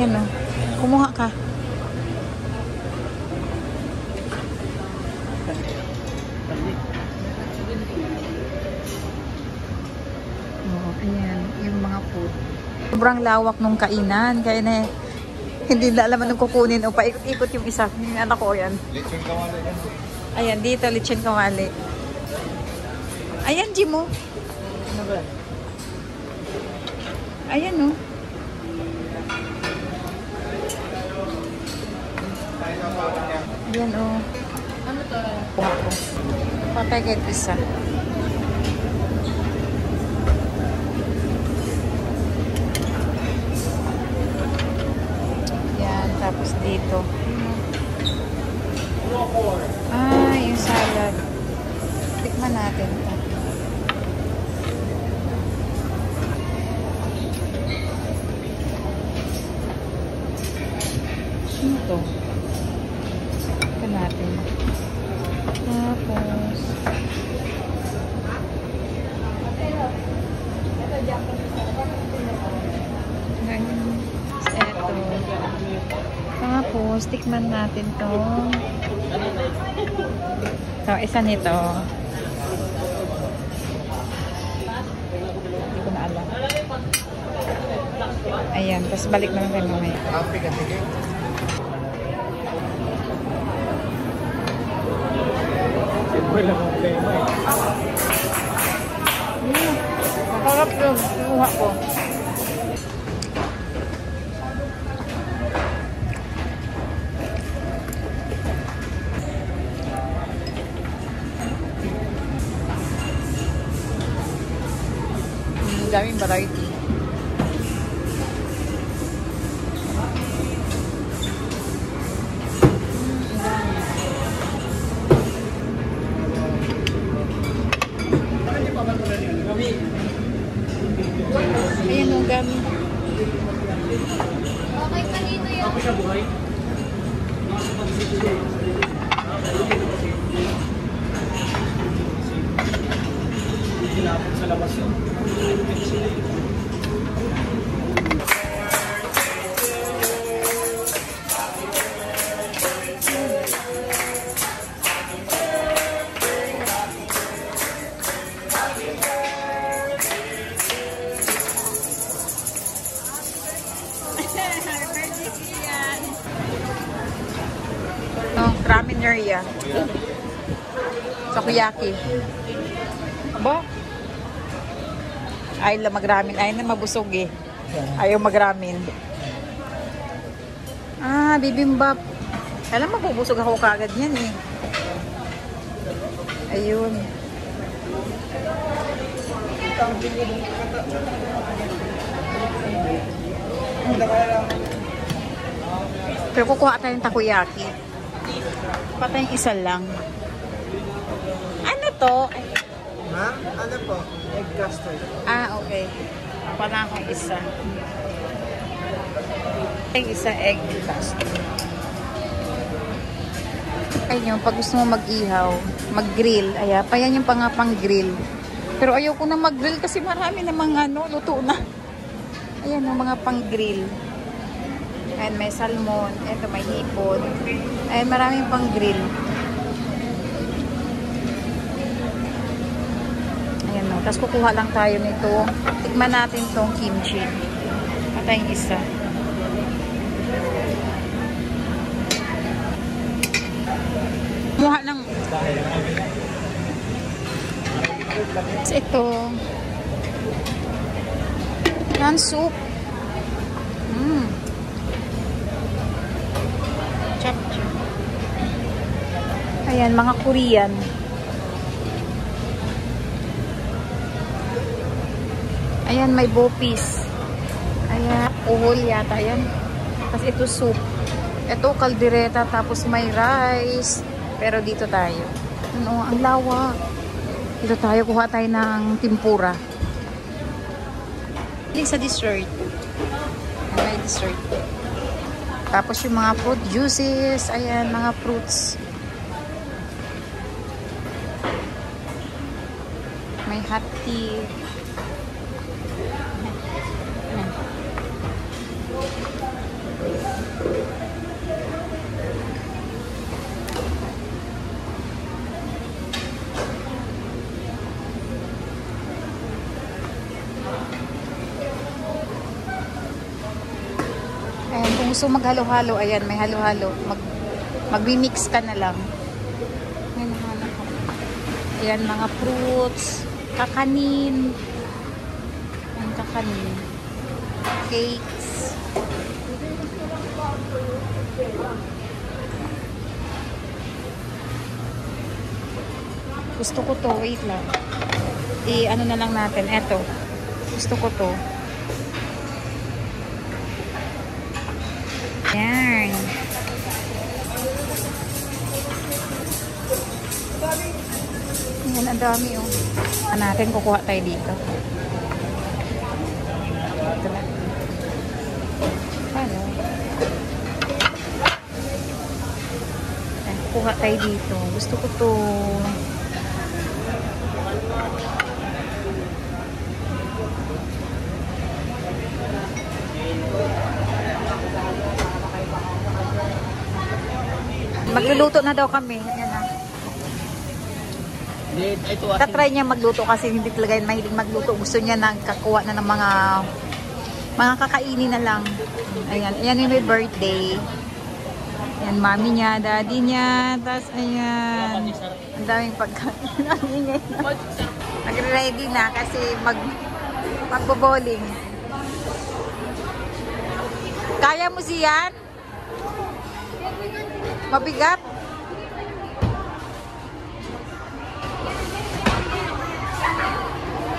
Ayan o. Kumuha ka. Ayan, yung mga food. Sobrang lawak nung kainan. Kaya na hindi na alam anong kukunin. O paikot-ikot yung isa. Yung anak ko yan. Lechon kawali yan. Ayan, dito lechon kawali. Ayan, Jimo. Ano ba? Ayan o. Ayan o. Ano to? Papagay isa. Tapos dito. Yung salad. Tikman natin ito. Ito. Tikman natin. Tapos tapos, tikman natin to. So, isa nito. Hindi ko na alam. Ayan, tapos balik naman kayo mamaya. Happy ka, sige. Wala mong problema eh. Makarap yun. Kinuha ko. Daming variety. Ayan yung gami. Okay pa dito yun. Ako siya buhay. Hinapon sa labas yun. Ramen area. Takoyaki. Aba? Ayaw lang magramin. Ayaw na mabusog eh. Ayaw magramin. Bibimbap. Alam mo, mabubusog ako kagad yan eh. Ayun. Pero kukuha tayong takoyaki. Patay isa lang. Ano to? Ma'am, ano po? Egg custard. Okay. Pala akong isa. Isa egg custard. Ayun, pag gusto mo mag-ihaw, mag-grill. Pa yan yung pang-grill. Pero ayaw ko na mag-grill kasi marami namang luto na. Ayan yung mga pang-grill. And may salmon. Ito may hipon. Ayan, maraming pang-grill. Ayan o. Tapos kukuha lang tayo nito. Tikman natin tong kimchi. Patayong isa. Kumuha lang. Tapos ito. Yan, soup. Chap-chap. Ayan, mga Korean. Ayan, may bopis. Ayan, uhol yata yan. Tapos ito soup. Ito kaldereta, tapos may rice. Pero dito tayo. Ang lawak. Dito tayo, kuha tayo ng tempura. Sa dessert. May dessert. Tapos yung mga fruit juices. Ayan, mga fruits. May hot tea. gusto maghalo-halo, ayan, may halo-halo. Magmi-mix ka na lang. Ayan, hanap ko. Ayan, mga fruits, kakanin. Ayan, kakanin. Cakes. Gusto ko to, wait lang. Ano na lang natin, eto. Gusto ko to. Yan. Yan, ang dami oh. Natin, kukuha tayo dito. Ito na. Ano? Ayan, kukuha tayo dito. Gusto ko to. Magluluto na daw kami. Ayan na. Tatry niya magluto kasi hindi talaga yan mahilig magluto. Gusto niya nagkakuha na ng mga kakainin na lang. Ayan. Ayan yung may birthday. Ayan, mami niya, daddy niya. Tapos ayan. Ang daming pagkain. Nagre-ready na kasi magbo-bowling. Kaya mo siyan? Mabigat?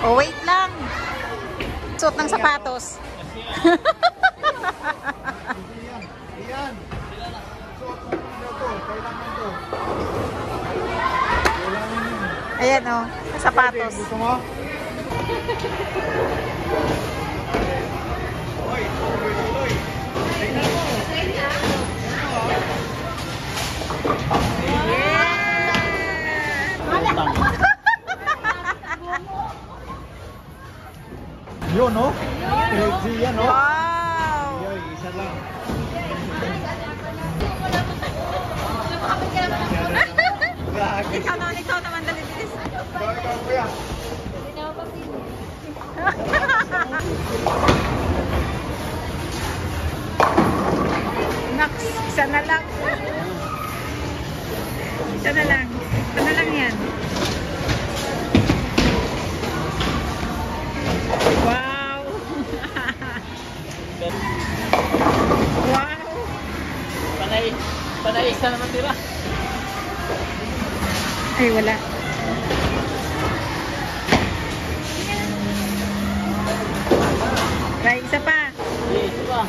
Oh, wait lang. Suot ng sapatos. Iyan. Suot mo na to. Kailangan to. Ayan oh, sapatos. Gusto mo? Oy, tuloy. Yun, no? Yan, no? Wow! Yoy, isa lang. Ikaw naman dali bilis. Bakit ka, kuya? Max, isa na lang. Isa na lang. Isa na lang yan. Wow! Wow! Panay isa naman tira. Ay, wala. Try, isa pa. Isa pa.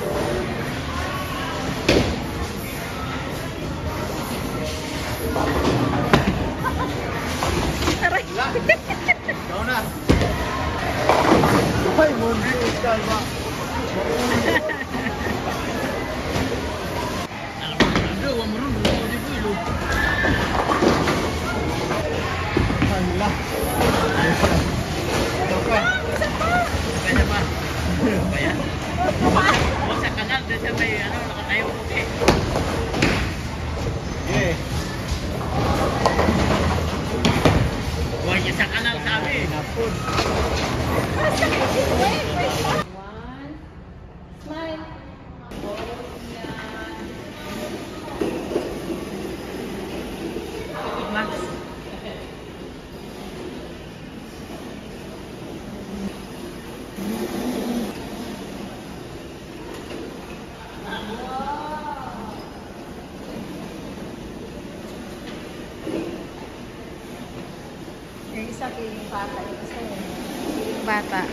Aray. Ikaw na. Ay, mundo, kalma. Hala. Ito pa. Kaya pa. Kaya. Huwag sa kanal, doon sa may nakatayo ko eh. Yeah. Huwag niya sa kanal sabi. Napun. Smile. Max. Yung isa yung bata. Yung isa yung bata.